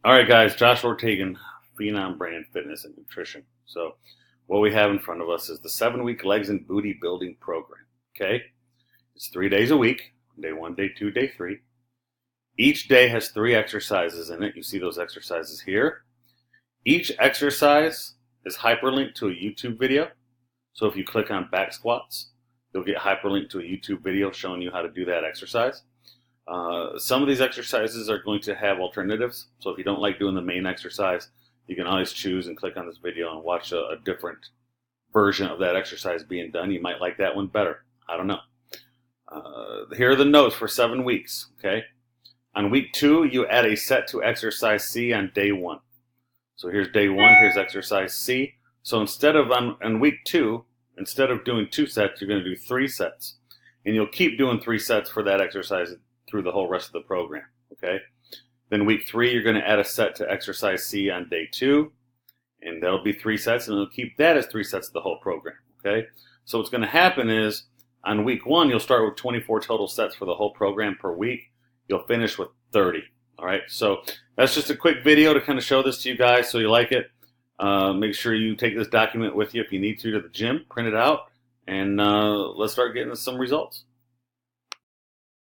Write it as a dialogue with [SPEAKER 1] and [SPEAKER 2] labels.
[SPEAKER 1] All right, guys, Josh Ortegan, Phenom Brand Fitness and Nutrition. So, what we have in front of us is the 7-week legs and booty building program. Okay, it's 3 days a week: day 1, day 2, day 3. Each day has 3 exercises in it. You see those exercises here. Each exercise is hyperlinked to a YouTube video. So, if you click on back squats, you'll get hyperlinked to a YouTube video showing you how to do that exercise. Some of these exercises are going to have alternatives. So if you don't like doing the main exercise, you can always choose and click on this video and watch a different version of that exercise being done. You might like that one better. I don't know. Here are the notes for 7 weeks. Okay. On week 2, you add a set to exercise C on day 1. So here's day 1. Here's exercise C. So instead of on week 2, instead of doing 2 sets, you're going to do 3 sets. And you'll keep doing 3 sets for that exercise through the whole rest of the program, okay? Then week 3, you're going to add a set to exercise C on day 2, and that'll be 3 sets, and you'll keep that as 3 sets of the whole program, okay? So what's going to happen is on week 1, you'll start with 24 total sets for the whole program per week. You'll finish with 30, all right? So that's just a quick video to kind of show this to you guys so you like it. Make sure you take this document with you if you need to the gym, print it out, and let's start getting some results.